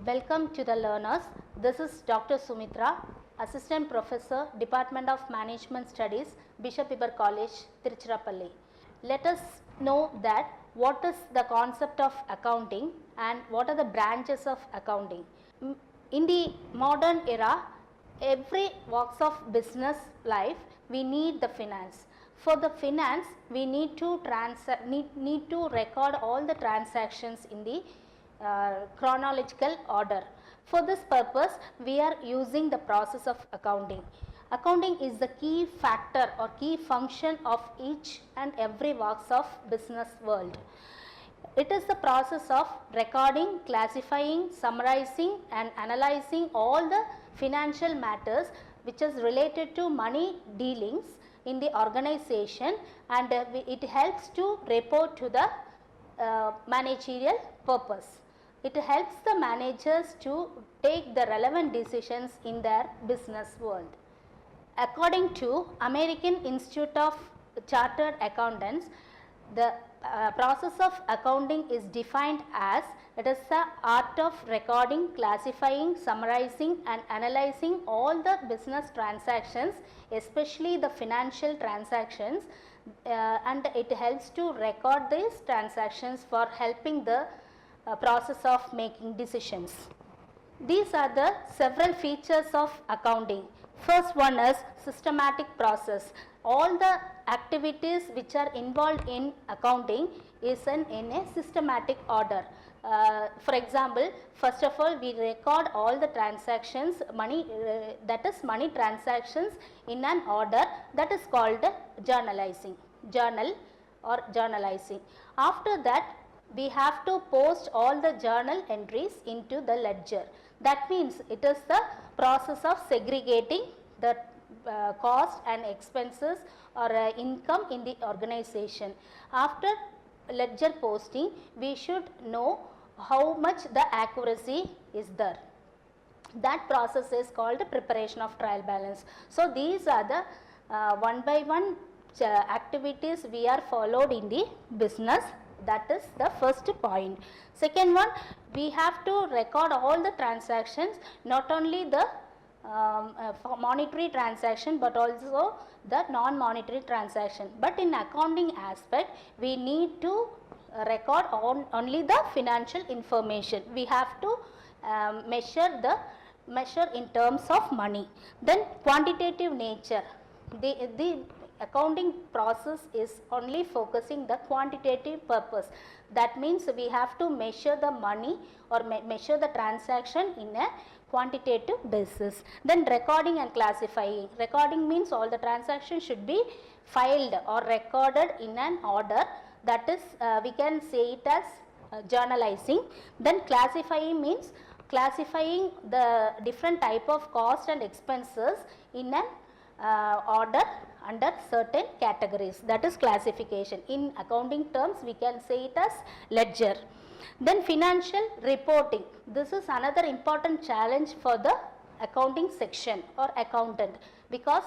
Welcome to the learners. This is Dr. Sumithra, Assistant Professor, Department of Management Studies, Bishop Iber College, Tiruchirappalli. Let us know that what is the concept of accounting and what are the branches of accounting. In the modern era, every walks of business life, we need the finance. For the finance, we need to record all the transactions in the chronological order. For this purpose, we are using the process of accounting. Accounting is the key factor or key function of each and every walks of business world. It is the process of recording, classifying, summarizing and analyzing all the financial matters which is related to money dealings in the organization, and it helps to report to the managerial purpose. It helps the managers to take the relevant decisions in their business world. According to American Institute of Chartered Accountants, the process of accounting is defined as it is the art of recording, classifying, summarizing and analyzing all the business transactions, especially the financial transactions, and it helps to record these transactions for helping the process of making decisions. These are the several features of accounting. First one is systematic process. All the activities which are involved in accounting is in a systematic order. For example, first of all, we record all the transactions, money transactions in an order, that is called journalizing, journal or journalizing. After that, we have to post all the journal entries into the ledger. That means it is the process of segregating the cost and expenses or income in the organization. After ledger posting, we should know how much the accuracy is there. That process is called preparation of trial balance. So these are the one by one activities we are followed in the business. That is the first point. Second one, we have to record all the transactions, not only the monetary transaction but also the non-monetary transaction. But in accounting aspect, we need to record only the financial information. We have to measure in terms of money. Then quantitative nature. The accounting process is only focusing the quantitative purpose. That means we have to measure the money or measure the transaction in a quantitative basis. Then recording and classifying. Recording means all the transactions should be filed or recorded in an order. That is, we can say it as journalizing. Then classifying means classifying the different type of cost and expenses in an order under certain categories. That is classification. In accounting terms, we can say it as ledger. Then financial reporting. This is another important challenge for the accounting section or accountant, because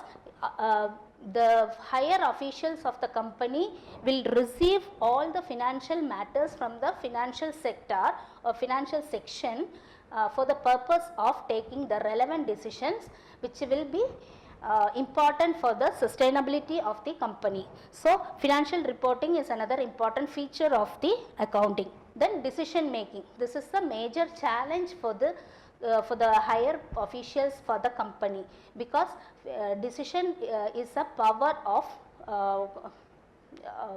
the higher officials of the company will receive all the financial matters from the financial sector or financial section for the purpose of taking the relevant decisions which will be important for the sustainability of the company. So financial reporting is another important feature of the accounting. Then decision making. This is the major challenge for the higher officials for the company, because decision is a power of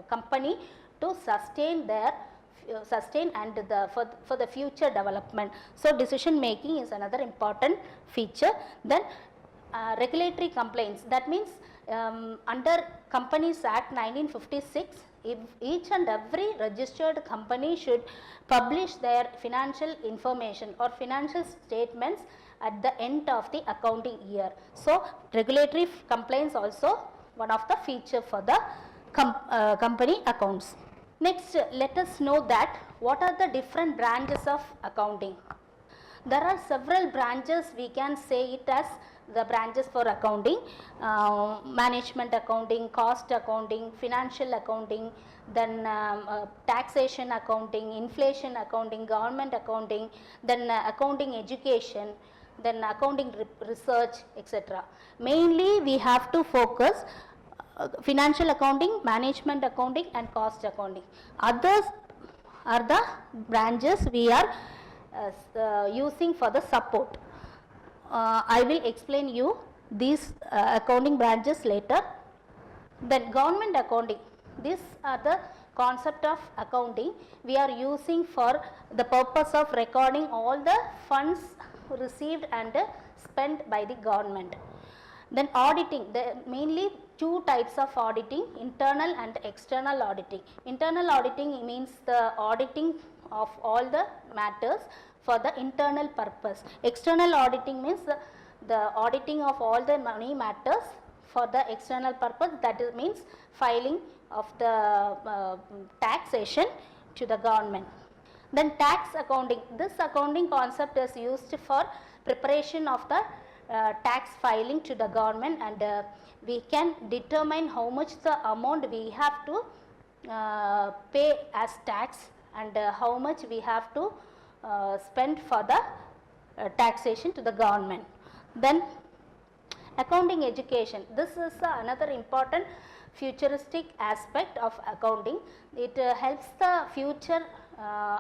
company to sustain and for the future development. So decision making is another important feature. Then regulatory complaints. That means under Companies Act 1956, each and every registered company should publish their financial information or financial statements at the end of the accounting year. So regulatory complaints also one of the feature for the company accounts. Next, let us know that what are the different branches of accounting. There are several branches, we can say it as the branches for accounting, management accounting, cost accounting, financial accounting, then taxation accounting, inflation accounting, government accounting, then accounting education, then accounting research, etc. Mainly we have to focus financial accounting, management accounting and cost accounting. Others are the branches we are using for the support. I will explain you these accounting branches later. Then government accounting, these are the concept of accounting we are using for the purpose of recording all the funds received and spent by the government. Then auditing, there are mainly two types of auditing, internal and external auditing. Internal auditing means the auditing of all the matters for the internal purpose. External auditing means the auditing of all the money matters for the external purpose, that is means filing of the taxation to the government. Then tax accounting, this accounting concept is used for preparation of the tax filing to the government, and we can determine how much the amount we have to pay as tax and how much we have to spend for the taxation to the government. Then accounting education, this is another important futuristic aspect of accounting. It helps the future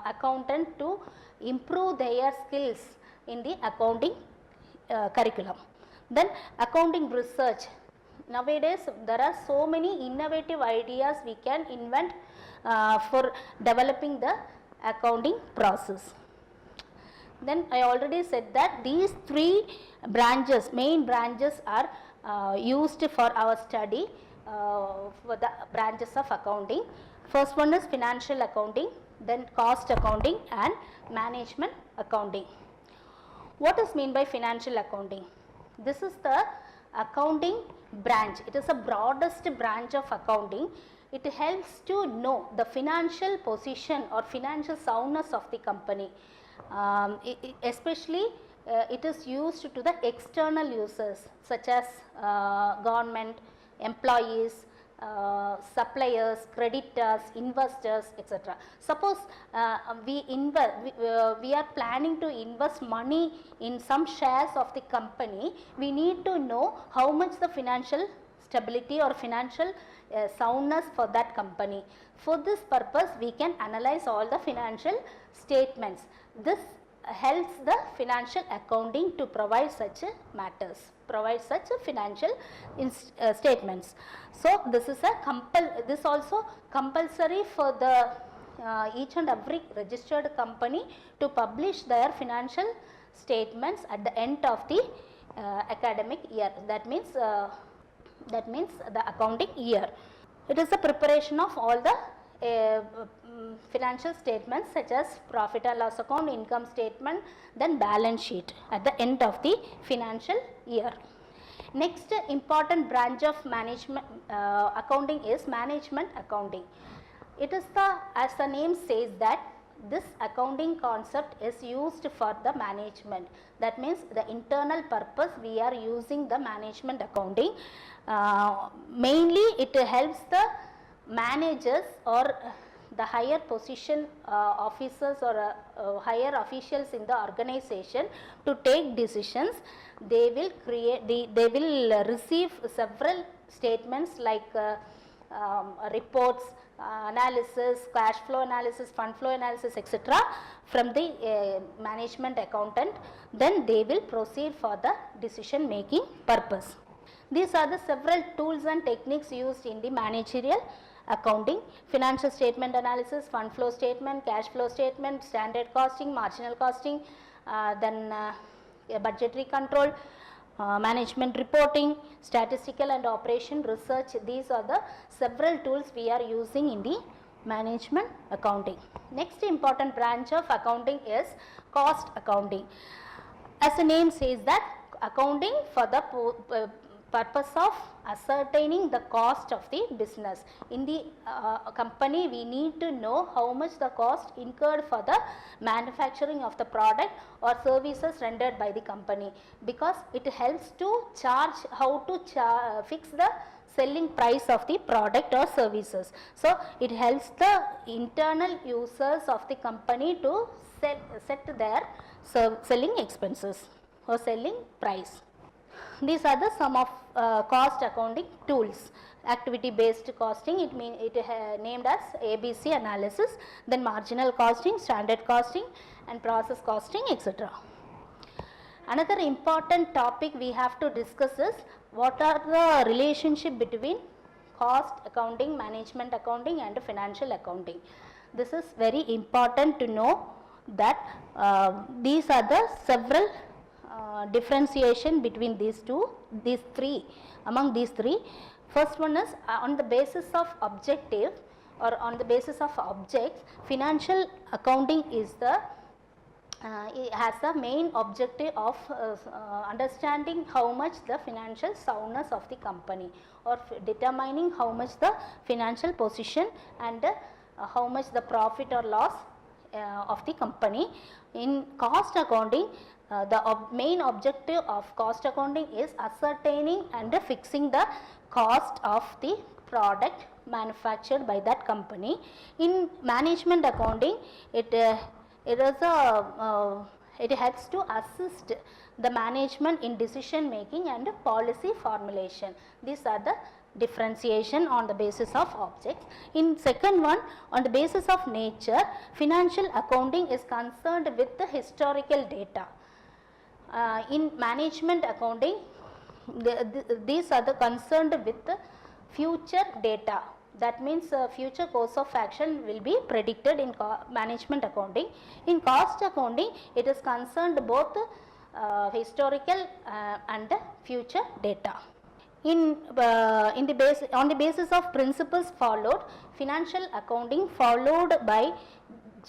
accountant to improve their skills in the accounting curriculum. Then accounting research, nowadays there are so many innovative ideas we can invent for developing the accounting process. Then I already said that these three branches, main branches are used for our study for the branches of accounting. First one is financial accounting, then cost accounting and management accounting. What is meant by financial accounting? This is the accounting branch. It is the broadest branch of accounting. It helps to know the financial position or financial soundness of the company. Especially it is used to the external users such as government, employees, suppliers, creditors, investors, etc. Suppose we are planning to invest money in some shares of the company, we need to know how much the financial stability or financial soundness for that company. For this purpose, we can analyze all the financial statements. This helps the financial accounting to provide such matters, provide such financial statements. So this is this also compulsory for the each and every registered company to publish their financial statements at the end of the academic year. That means the accounting year. It is the preparation of all the financial statements such as profit and loss account, income statement, then balance sheet at the end of the financial year. Next important branch of management accounting is management accounting. It is as the name says that this accounting concept is used for the management. That means the internal purpose we are using the management accounting. Mainly it helps the managers or the higher position officers or higher officials in the organization to take decisions. They will receive several statements like reports, analysis, cash flow analysis, fund flow analysis, etc. from the management accountant. Then they will proceed for the decision making purpose. These are the several tools and techniques used in the managerial accounting: financial statement analysis, fund flow statement, cash flow statement, standard costing, marginal costing, then budgetary control, management reporting, statistical and operation research. These are the several tools we are using in the management accounting. Next important branch of accounting is cost accounting. As the name says that accounting for the purpose of ascertaining the cost of the business. In the company, we need to know how much the cost incurred for the manufacturing of the product or services rendered by the company, because it helps to charge, how to fix the selling price of the product or services. So, it helps the internal users of the company to set their selling expenses or selling price. These are the some of cost accounting tools. Activity based costing, it named as ABC analysis, then marginal costing, standard costing and process costing, etc. Another important topic we have to discuss is what are the relationship between cost accounting, management accounting and financial accounting. This is very important to know that these are the several differentiation between these three. Among these three, first one is on the basis of objective or on the basis of objects, financial accounting is the it has the main objective of understanding how much the financial soundness of the company, or determining how much the financial position and how much the profit or loss of the company. In cost accounting, the main objective of cost accounting is ascertaining and fixing the cost of the product manufactured by that company. In management accounting, it helps to assist the management in decision making and policy formulation. These are the differentiation on the basis of objects. In second one, on the basis of nature, financial accounting is concerned with the historical data. In management accounting, these are the concerned with the future data. That means future course of action will be predicted in management accounting. In cost accounting, it is concerned both historical and future data. On the basis of principles followed, financial accounting followed by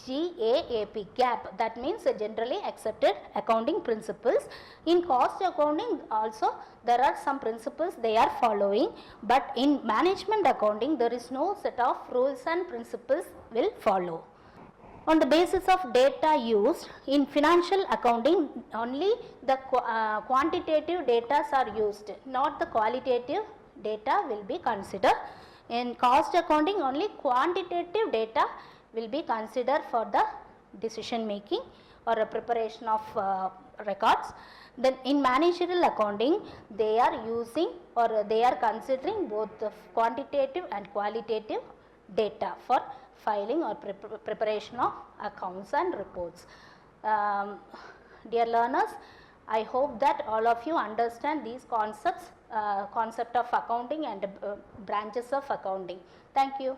GAAP, that means generally accepted accounting principles. In cost accounting also there are some principles they are following, but in management accounting there is no set of rules and principles will follow. On the basis of data used, in financial accounting only the quantitative data are used, not the qualitative data will be considered. In cost accounting only quantitative data will be considered for the decision making or a preparation of records. Then in managerial accounting, they are using or they are considering both the quantitative and qualitative data for filing or preparation of accounts and reports. Dear learners, I hope that all of you understand these concepts, concept of accounting and branches of accounting. Thank you.